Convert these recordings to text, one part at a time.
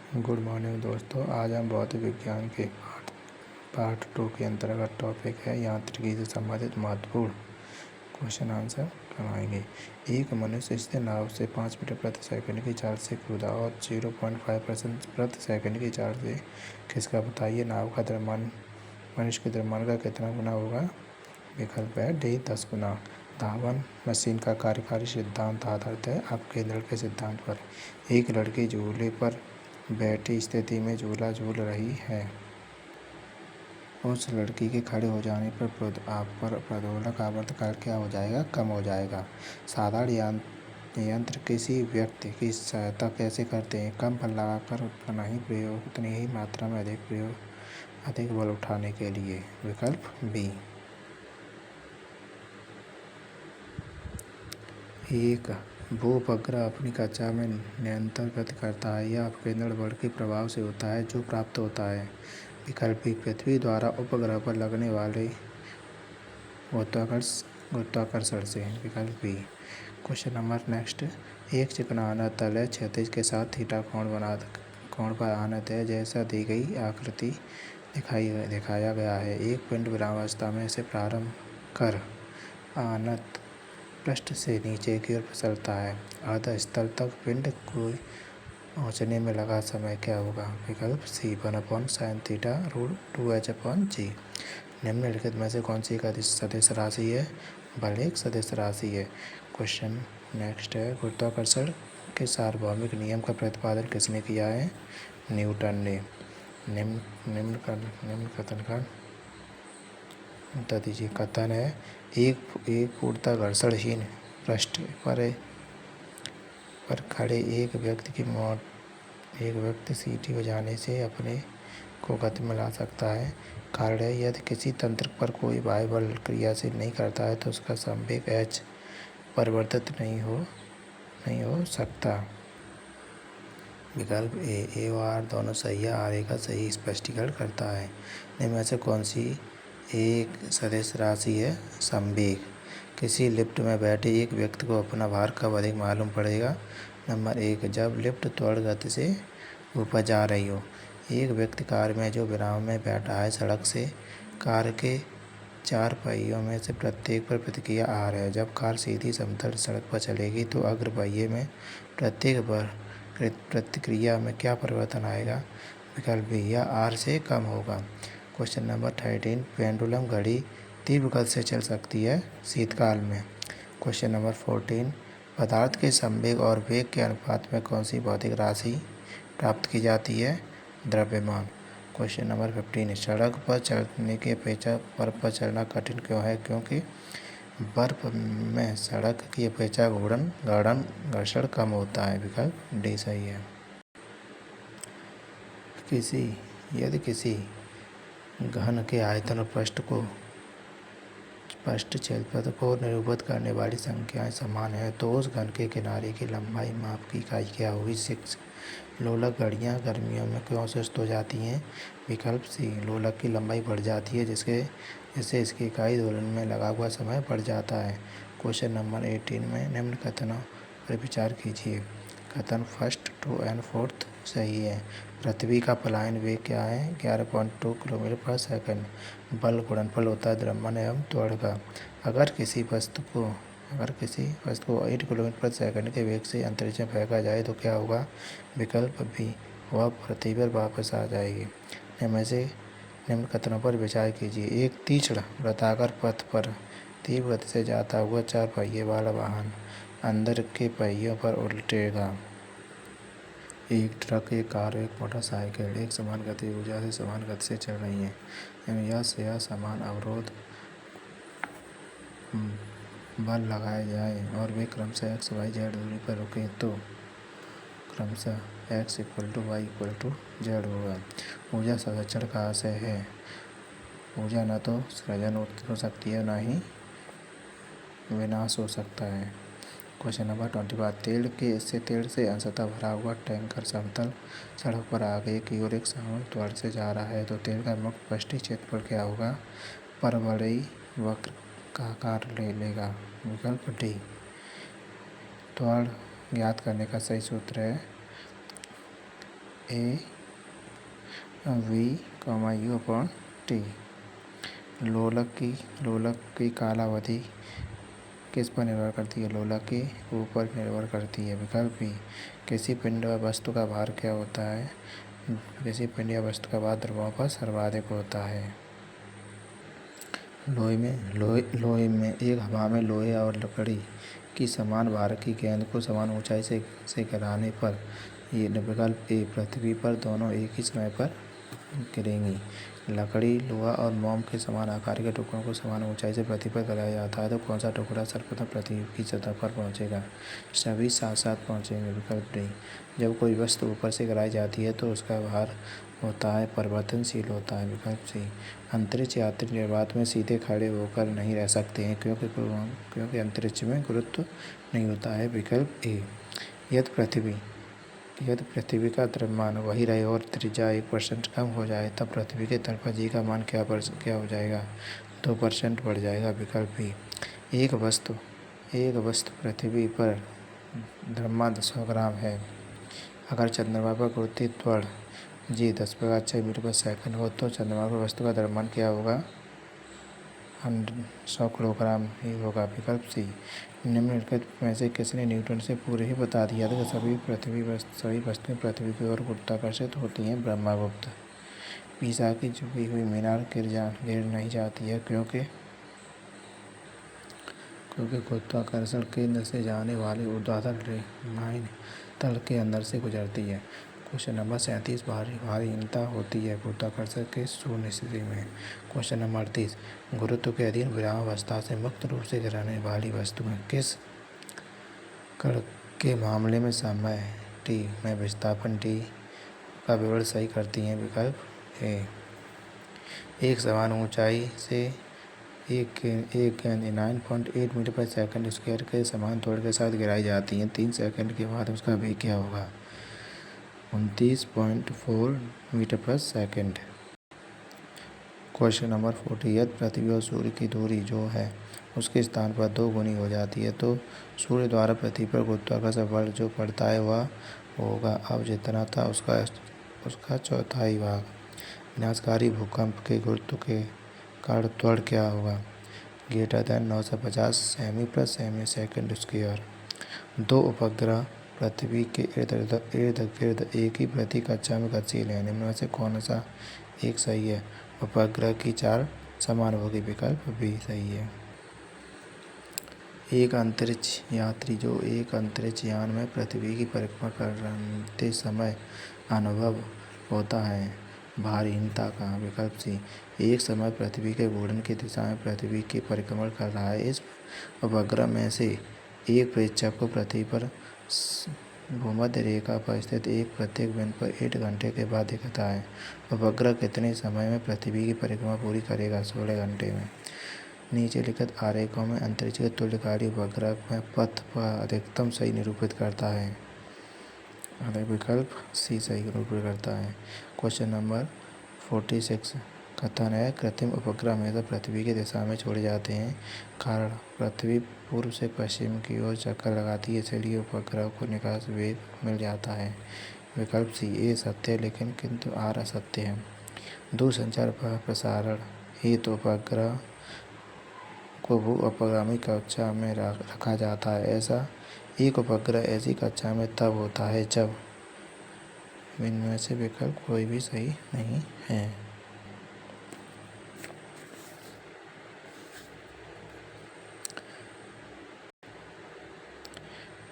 Good morning दोस्तों। आज हम भौतिक विज्ञान के पार्ट 2 के अंतर्गत टॉपिक है यांत्रिकी से संबंधित महत्वपूर्ण क्वेश्चन आंसर करवाएंगे। एक मनुष्य स्थिर नाव से 5 मीटर प्रति सेकंड की चाल से कूदा और 0.5% प्रति सेकंड की चाल से खिसका। बताइए नाव का द्रव्यमान मनुष्य के द्रव्यमान का कितना गुना होगा? विकल्प है डी 10 गुना। धावन मशीन का कार्यकारी सिद्धांत आधारित है अपकेंद्रण के सिद्धांत पर। एक लड़की झूले पर बैठी स्थिति में झूला झूल रही है। उस लड़की के खड़े हो जाने पर प्रदोलक आवर्तकाल क्या हो जाएगा? कम हो जाएगा। साधारण यंत्र किसी व्यक्ति की सहायता कैसे करते हैं? कम बल लगाकर उतनी ही मात्रा में अधिक बल उठाने के लिए। विकल्प बी। एक भूउपग्रह अपनी कक्षा में निरंतर गति करता है। यह अपकेंद्रण बल के प्रभाव से होता है जो प्राप्त होता है। विकल्प बी। पृथ्वी द्वारा उपग्रह पर लगने वाले गुरुत्वाकर्षण से। विकल्प बी। Question number next. एक चिकनाना तल है क्षैतिज के साथ थीटा कोण पर आनत है जैसा दी गई आकृति दिखाया गया है। एक पिंड विरामावस्था में से प्रारंभ कर आनत पृष्ठ से नीचे की ओर फिसलता है। आधा स्थल तक पिंड को पहुँचने में लगा समय क्या होगा? विकल्प सी 1/sin θ√2h/g। निम्नलिखित में से कौन सी एक सदिश राशि है? बल एक सदिश राशि है। क्वेश्चन नेक्स्ट है। गुरुत्वाकर्षण के सार्वभौमिक नियम का प्रतिपादन किसने किया है? न्यूटन ने। निम्न कथन का उत्तर दीजिए। कथन है एक पूर्णतः घर्षणहीन पृष्ठ पर खड़े एक व्यक्ति सीटी बजाने से अपने को गति में ला सकता है। कारण है यदि किसी तंत्र पर कोई बाह्य बल क्रियाशील नहीं करता है तो उसका संवेग h परिवर्तित नहीं हो सकता। विकल्प ए और आर दोनों सही है। आर का सही स्पष्टीकरण करता है। इनमें से कौन सी एक सदिश राशि है? संवेग। किसी लिफ्ट में बैठे एक व्यक्ति को अपना भार कब अधिक मालूम पड़ेगा? नंबर 1, जब लिफ्ट त्वरण गति से ऊपर जा रही हो। एक व्यक्ति कार में जो विराम में बैठा है सड़क से कार के 4 पहियों में से प्रत्येक पर प्रतिक्रिया आर है। जब कार सीधी समतल सड़क पर चलेगी तो अग्र पहिए में प्रत्येक पर प्रतिक्रिया में क्या परिवर्तन आएगा? विकल्प बी, यह आर से कम होगा। Question number 13। पेंडुलम घड़ी तीव्र गति से चल सकती है शीतकाल में। Question number 14। पदार्थ के संवेग और वेग के अनुपात में कौन सी भौतिक राशि प्राप्त की जाती है? द्रव्यमान। Question number 15। सड़क पर चलने की अपेक्षा बर्फ पर चलना कठिन क्यों है? क्योंकि बर्फ में सड़क की अपेक्षा घर्षण कम होता है। विकल्प डी सही है। यदि किसी घन के आयतन और पृष्ठ क्षेत्रफल को निरूपित करने वाली संख्याएं समान है तो उस घन के किनारे की लंबाई माप की इकाई क्या होगी? 6। लोलक घड़ियां गर्मियों में क्यों सुस्त हो जाती हैं? विकल्प सी, लोलक की लंबाई बढ़ जाती है जिससे इसकी इकाई दोलन में लगा हुआ समय बढ़ जाता है। क्वेश्चन नंबर 18 में निम्न कथनों पर विचार कीजिए। कथन फर्स्ट टू एंड फोर्थ सही है। पृथ्वी का पलायन वेग क्या है? 11.2 किलोमीटर पर सेकंड। बल गुणनफल होता है द्रव्यमान एवं त्वरण का। अगर किसी वस्तु को 8 किलोमीटर प्रति सेकंड के वेग से अंतरिक्ष में फेंका जाए तो क्या होगा? विकल्प बी, वह पृथ्वी पर वापस आ जाएगी। इनमें से निम्न कथनों पर विचार कीजिए। एक तीक्ष्ण वृत्ताकार पथ पर तीव्र गति से जाता हुआ 4 पहिए वाला वाहन अंदर के पहियों पर उलटेगा। एक ट्रक, एक कार, एक मोटरसाइकिल एक समान गति ऊर्जा से समान गति से चल रही हैं। यह समान अवरोध बल लगाए जाए और वे क्रमशः x, y, z दूरी पर रुके तो क्रमशः x = y = z होगा। ऊर्जा संरक्षण का आशय है ऊर्जा न तो सृजन हो सकती है न ही विनाश हो सकता है। Question number 25। तेल से अंशतः भरा हुआ टैंकर समतल सड़क पर आगे की ओर एक समान त्वरण से जा रहा है तो तेल का मुक्त पृष्ठीय क्षेत्रफल क्या होगा? परवलयी वक्र का आकार ले लेगा। विकल्प डी। त्वरण ज्ञात करने का सही सूत्र है A V comma U upon T. लोलक की कालावधि किस पर निर्भर करती है? लोलक के ऊपर निर्भर करती है। विकल्प बी, किसी पिंड व वस्तु का भार क्या होता है? किसी पिंड या वस्तु का भार द्रव्यों पर सर्वाधिक होता है। लोहे में एक हवा में लोहे और लकड़ी की समान भार की गेंद को समान ऊंचाई से गिराने पर ये विकल्प ए, पृथ्वी पर दोनों एक ही समय पर गिरेंगी। लकड़ी, लोहा और मोम के समान आकार के टुकड़ों को समान ऊंचाई से पृथ्वी पर गिराया जाता है तो कौन सा टुकड़ा सर्वप्रथम पृथ्वी की सतह पर पहुंचेगा? सभी साथ साथ पहुंचेंगे। विकल्प डी, जब कोई वस्तु ऊपर से गिराई जाती है तो उसका भार होता है परिवर्तनशील होता है। विकल्प सी, अंतरिक्ष यात्री निर्वात में सीधे खड़े होकर नहीं रह सकते हैं क्योंकि अंतरिक्ष में गुरुत्व नहीं होता है। विकल्प ए, यदि पृथ्वी का द्रव्यमान वही रहे और त्रिज्या 1% कम हो जाए तब पृथ्वी के तल पर जी का मान क्या हो जाएगा? 2% बढ़ जाएगा। विकल्प बी, एक वस्तु पृथ्वी पर द्रव्यमान 100 ग्राम है। अगर चंद्रमा पर गुरुत्व त्वरण जी 10⁻⁶ मीटर पर सेकंड हो तो चंद्रमा पर वस्तु का द्रव्यमान क्या होगा? 100 किलोग्राम ही होगा। विकल्प सी, निम्नलिखित में से किसने न्यूटन से पूर्व ही बता दिया था कि सभी वस्तुएं पृथ्वी की ओर गुरुत्वाकर्षित होती हैं? ब्रह्मगुप्त। पीसा की झुकी हुई मीनार गिर नहीं जाती है क्योंकि गुरुत्वाकर्षण केंद्र से जाने वाली ऊर्ध्वाधर रेखाएं तल के अंदर से गुजरती है। क्वेश्चन नंबर 37, भारीहीनता होती है गुरुत्वाकर्षण के शून्य स्थिति में। क्वेश्चन नंबर 38, गुरुत्व के अधीन विरामावस्था से मुक्त रूप से गिरने वाली वस्तुएं किस कण के मामले में समय टी में विस्थापन टी का विवरण सही करती हैं? विकल्प ए, एक समान ऊंचाई से एक गेंद 9.8 मीटर पर सेकंड स्क्वायर के समान त्वरण के साथ गिराई जाती हैं। 3 सेकंड के बाद उसका वेग क्या होगा? 29.4 मीटर पर सेकंड। क्वेश्चन नंबर 40, यदि पृथ्वी और सूर्य की दूरी जो है उसके स्थान पर 2 गुनी हो जाती है तो सूर्य द्वारा पृथ्वी पर गुरुत्वाकर्षण बल जो पड़ता है वह होगा अब जितना था उसका चौथाई भाग। विनाशकारी भूकंप के गुरुत्व के कारण त्वरण क्या होगा? ग्रेटर दैन 950 सेमी प्रति सेकंड स्क्वायर। 2 उपग्रह पृथ्वी के इर्द गिर्द एक ही प्रति कक्षा में गतिशील है। निम्न में से कौन सा एक सही है? उपग्रह की 4 समान होगी। विकल्प बी सही है। एक अंतरिक्ष यात्री जो एक अंतरिक्ष यान में पृथ्वी की परिक्रमा करते समय अनुभव होता है भारीहीनता का। विकल्प सी, एक समय पृथ्वी के घूर्णन की दिशा में पृथ्वी की परिक्रमण कर रहा है। इस उपग्रह में से एक प्रेक्षक को पृथ्वी पर भूमध्य रेखा पर स्थित एक प्रत्येक बिंदु पर 8 घंटे के बाद दिखता है। उपग्रह कितने समय में पृथ्वी की परिक्रमा पूरी करेगा? 16 घंटे में। नीचे लिखित आरेखों में अंतरिक्ष के तुल्यकारी उपग्रह में पथ पर अधिकतम सही निरूपित करता है? विकल्प सी सही निरूपित करता है। क्वेश्चन नंबर 46, कथन है कृत्रिम उपग्रह हमेशा पृथ्वी की दिशा में छोड़े जाते हैं कारण पृथ्वी पूर्व से पश्चिम की ओर चक्कर लगाती है इसलिए उपग्रह को निकास वेग मिल जाता है। विकल्प सी, ए सत्य है लेकिन किंतु आर असत्य है। दूरसंचार प्रसारण हेतु उपग्रह को भू अपगामी कक्षा में रखा जाता है। ऐसा एक उपग्रह ऐसी कक्षा में तब होता है जब इनमें से विकल्प कोई भी सही नहीं है।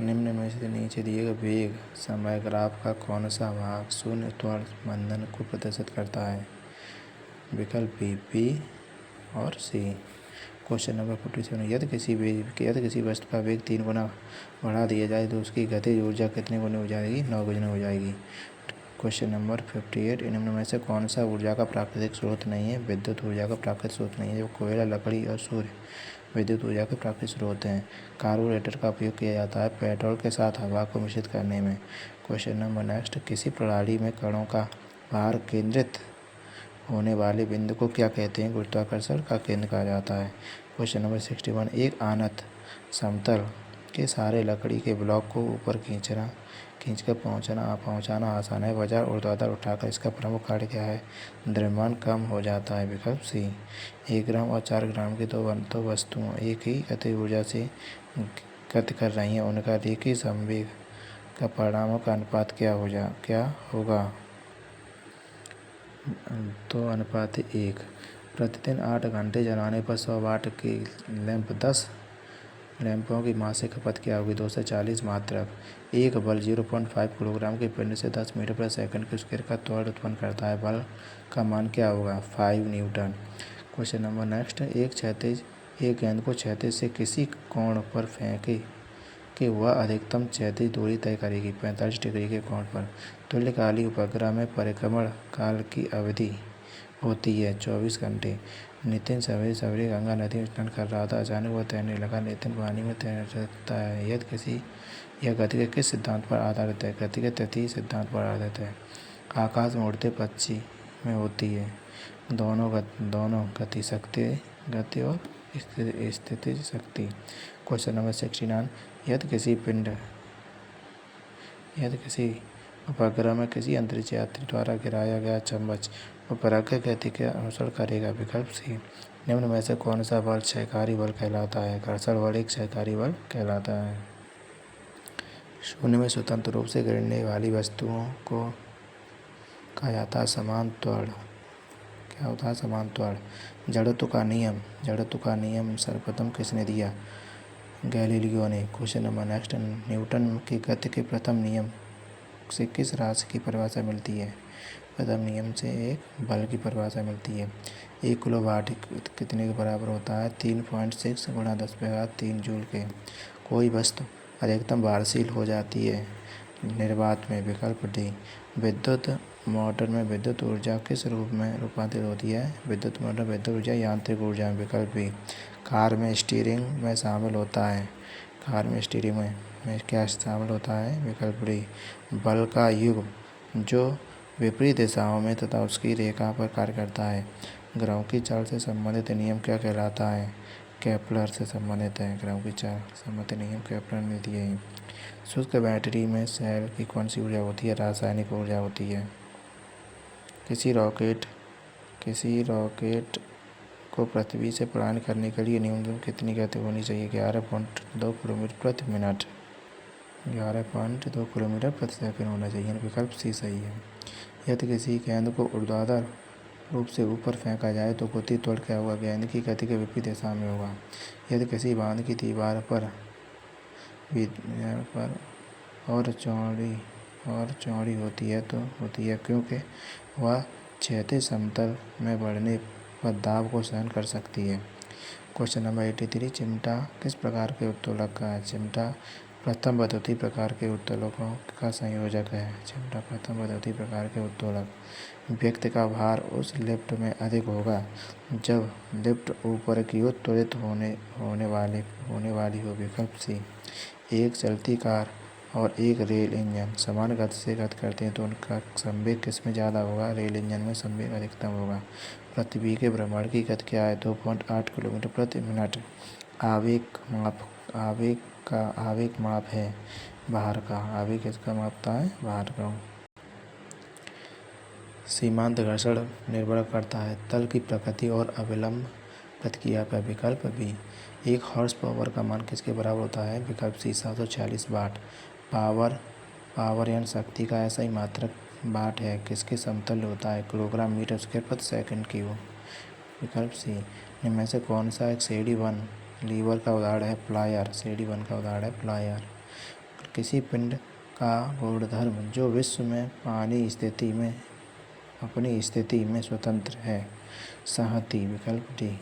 निम्न में से नीचे दिए गए वेग समय ग्राफ का कौन सा भाग शून्य त्वरण बंधन को प्रदर्शित करता है? विकल्प बी और सी। क्वेश्चन नंबर 47, यदि किसी वस्तु का वेग 3 गुना बढ़ा दिया जाए तो उसकी गतिज ऊर्जा कितने गुनी हो जाएगी? 9 गुनी हो जाएगी। क्वेश्चन नंबर 58, निम्न में से कौन सा ऊर्जा का प्राकृतिक स्रोत नहीं है? विद्युत ऊर्जा का प्राकृतिक स्रोत नहीं है। जब कोयला, लकड़ी और सूर्य विद्युत ऊर्जा के प्राकृतिक स्रोत हैं। कार्बोरेटर का उपयोग किया जाता है पेट्रोल के साथ हवा को मिश्रित करने में। क्वेश्चन नंबर नेक्स्ट, किसी प्रणाली में कणों का भार केंद्रित होने वाले बिंदु को क्या कहते हैं? गुरुत्वाकर्षण का केंद्र कहा जाता है। क्वेश्चन नंबर 61, एक आनत समतल के सारे लकड़ी के ब्लॉक को ऊपर खींचकर पहुंचाना आसान है, बजाय ऊर्ध्वाधर उठाकर। इसका प्रमुख कार्य क्या है? द्रव्यमान कम हो जाता है। विकल्प सी। 1 ग्राम और 4 ग्राम की दो वस्तुओं एक ही गतिज ऊर्जा से गति कर रही हैं, उनका रेखीय संवेग का परिणामों का अनुपात क्या होगा? तो अनुपात 1। प्रतिदिन 8 घंटे जलाने पर 100 वाट की लैंप 10 लैंपों की मासिक खपत क्या होगी? 240 मात्रक। एक बल 0.5 किलोग्राम के पिंड से 10 मीटर प्रति सेकंड के स्क्वायर का त्वरण उत्पन्न करता है। बल का मान क्या होगा? 5 न्यूटन। Question number next. एक गेंद को क्षैतिज से किसी कोण पर फेंके कि वह अधिकतम क्षैतिज दूरी तय करेगी 45 डिग्री के कोण पर। तुल्यकालिक उपग्रह में परिक्रमण काल की अवधि होती है 24 घंटे। नितिन सवेरे सवेरे गंगा नदी में स्नान कर रहा था, अचानक वह तैरने लगा। नितिन पानी में तैरता है। यह गति के किस सिद्धांत पर आधारित है? गति के तृतीय सिद्धांत पर आधारित है। आकाश में उड़ते पक्षी में होती है दोनों गति और स्थिति शक्ति। Question number 69। यदि किसी उपग्रह में किसी अंतरिक्ष यात्री द्वारा गिराया गया चम्मच उपग्रह गति के अनुसरण करेगा। विकल्प सी। निम्न में से कौन सा बल क्षयकारी बल कहलाता है? घर्षण बल एक क्षयकारी बल कहलाता है। शून्य में स्वतंत्र रूप से गिरने वाली वस्तुओं को कहा जाता है समान त्वरण। क्या होता है? समान त्वरण। जड़त्व का नियम सर्वप्रथम किसने दिया? गैलीलियो ने। Question number next. न्यूटन की गति के प्रथम नियम से किस राशि की परिभाषा मिलती है? प्रथम नियम से एक बल की परिभाषा मिलती है। 1 किलो वाट कितने के बराबर होता है? 3.6 × 10⁻³ जूल के। कोई वस्तु अधिकतम भारशील हो जाती है निर्वात में। विकल्प डी। विद्युत मोटर में विद्युत ऊर्जा किस रूप में रूपांतरित होती है? विद्युत मोटर विद्युत ऊर्जा यांत्रिक ऊर्जा में। विकल्प बी। कार में स्टीयरिंग में शामिल होता है। कार में स्टीयरिंग में क्या शामिल होता है? विकल्प डी। बल का युग जो विपरीत दिशाओं में तथा उसकी रेखा पर कार्य करता है। ग्रहों की चाल से संबंधित नियम क्या कहलाता है? केपलर से संबंधित है। ग्रहों की चाल संबंधित नियम केपलर ने दिए हैं। शुष्क बैटरी में सेल की कौन सी ऊर्जा होती है? रासायनिक ऊर्जा होती है। किसी रॉकेट को पृथ्वी से प्रयाण करने के लिए न्यूनतम कितनी गति होनी चाहिए? 11.2 किलोमीटर प्रति मिनट। 11.2 किलोमीटर प्रति सेकंड होना चाहिए। विकल्प सी सही है। यदि किसी गेंद को ऊर्ध्वाधर रूप से ऊपर फेंका जाए तो गति त्वरण क्या होगा? गेंद की गति के विपरीत दिशा में होगा। यदि किसी बांध की दीवार पर और चौड़ी होती है तो होती है क्योंकि वह क्षैतिज समतल में बढ़ने पर दाब को सहन कर सकती है। Question number 83। चिमटा किस प्रकार के उत्तोलक का है? चिमटा प्रथम पद्धति प्रकार के उत्तोलकों का संयोजक है। चिमटा प्रथम पद्धति प्रकार के उत्तोलक। व्यक्ति का भार उस लिफ्ट में अधिक होगा जब लिफ्ट ऊपर की ओर त्वरित होने वाली हो। विकल्प सी। एक चलती कार और एक रेल इंजन समान गति से गति करते हैं तो उनका संवेग किसमें ज़्यादा होगा? रेल इंजन में संवेग अधिकतम होगा। पृथ्वी के भ्रमण की गति क्या है? 2.8 किलोमीटर प्रति मिनट। आवेग माप है भार का। आवेग किसका मापता है? भार का। सीमांत घर्षण निर्भर करता है तल की प्रकृति और अविलंब प्रतिक्रिया पर। विकल्प बी। 1 हॉर्स पावर का मान किसके बराबर होता है? विकल्प सी। 740 वाट। पावर यानी शक्ति का ऐसा ही मात्रक वाट है किसके समतुल्य होता है? किलोग्राम मीटर स्क्वायर प्रति सेकंड क्यूब। विकल्प सी। इनमें में से कौन सा एक श्रेणी 1 लीवर का उदाहरण है? प्लायर। श्रेणी 1 का उदाहरण है प्लायर। किसी पिंड का गुणधर्म जो विश्व में अपनी स्थिति में स्वतंत्र है? संहति। विकल्प डी।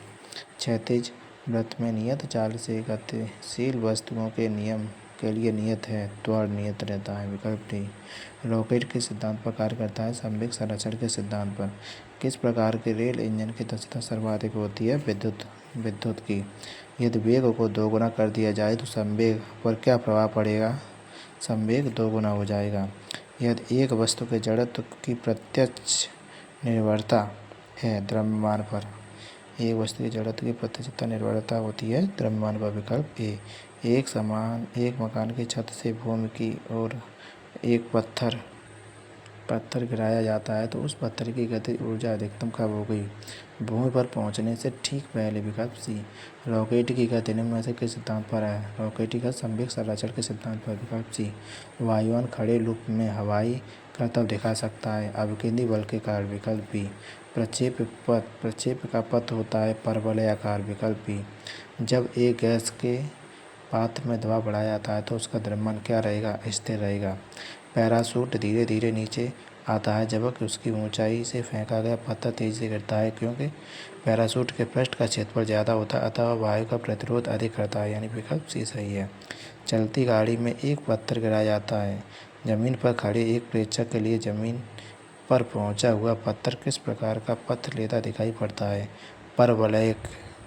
क्षैतिज वृत्त में नियत चाल से गतिशील वस्तुओं के लिए नियत है त्वरण नियत रहता है। विकल्प डी। रॉकेट किस सिद्धांत पर कार्य करता है? संवेग संरक्षण के सिद्धांत पर। किस प्रकार के रेल इंजन की दक्षता सर्वाधिक होती है? विद्युत की। यदि वेग को दोगुना कर दिया जाए तो संवेग पर क्या प्रभाव पड़ेगा? संवेग दोगुना हो जाएगा। यदि एक वस्तु के जड़त्व की प्रत्यक्ष निर्भरता है द्रव्यमान पर। एक वस्तु की जड़त्व की प्रत्यक्ष निर्भरता होती है द्रव्यमान पर। विकल्प ए। एक मकान की छत से भूमि की ओर एक पत्थर गिराया जाता है तो उस पत्थर की गति ऊर्जा अधिकतम कब हो गई? भूमि पर पहुंचने से ठीक पहले। विकल्प सी। रॉकेट की गति निम्न में से किस सिद्धांत पर है? रॉकेट की गति संवेग संरक्षण के सिद्धांत पर। विकल्प सी। वायुयान खड़े लूप में हवाई करतब दिखा सकता है। अवकेंद्री बल के कारण। विकल्प बी। प्रक्षेप का पथ होता है परवलयाकार। विकल्प बी। जब एक गैस के पात्र में दबाव बढ़ाया जाता है तो उसका द्रव्यमान क्या रहेगा? स्थिर रहेगा। पैराशूट धीरे धीरे नीचे आता है जबकि उसकी ऊंचाई से फेंका गया पत्थर तेजी से गिरता है, क्योंकि पैराशूट के पृष्ठ का क्षेत्रफल ज़्यादा होता है अतः वायु का प्रतिरोध अधिक करता है, यानी विकल्प सी सही है। चलती गाड़ी में एक पत्थर गिराया जाता है। जमीन पर खड़े एक प्रेक्षक के लिए जमीन पर पहुंचा हुआ पत्थर किस प्रकार का पथ लेता दिखाई पड़ता है? परवलयिक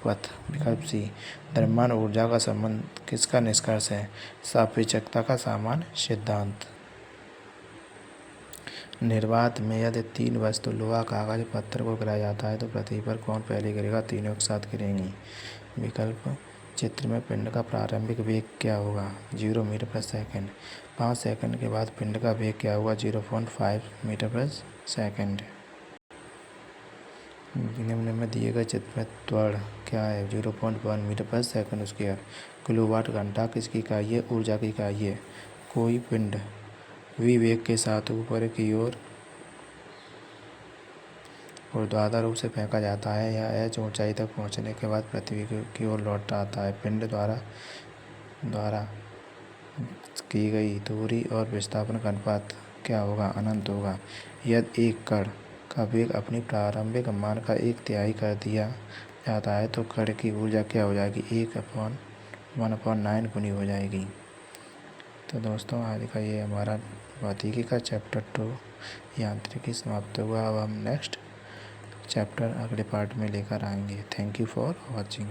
पथ। विकल्प सी। द्रव्यमान ऊर्जा का संबंध किसका निष्कर्ष है? सापेक्षता का सामान्य सिद्धांत। निर्वात में यदि 3 वस्तु लोहा, कागज, पत्थर को गिराया जाता है तो पृथ्वी पर कौन पहले गिरेगा? तीनों एक साथ गिरेंगी। विकल्प। चित्र में पिंड का प्रारंभिक वेग क्या होगा? 0 मीटर प्रति सेकंड। 5 सेकंड के बाद पिंड का वेग क्या होगा? 0.5 मीटर प्रति सेकंड। निम्न में दिए गए चित्र में त्वरण क्या है? 0.1 मीटर प्रति सेकंड स्क्वायर। किलोवाट घंटा किसकी इकाई है? ऊर्जा की इकाई है। कोई पिंड v वेग के साथ ऊपर की ओर ऊर्ध्वाधर रूप से फेंका जाता है या h ऊंचाई तक पहुंचने के बाद पृथ्वी की ओर लौट आता है। पिंड द्वारा की गई दूरी और विस्थापन का अनुपात क्या होगा? अनंत होगा। यदि एक कण का वेग अपनी प्रारंभिक मान का 1/3 कर दिया जाता है तो कण की ऊर्जा क्या हो जाएगी? 1/9 गुनी हो जाएगी। तो दोस्तों आज का ये हमारा भौतिकी का चैप्टर 2 यांत्रिकी समाप्त हुआ। अब हम नेक्स्ट चैप्टर अगले पार्ट में लेकर आएंगे। Thank you for watching.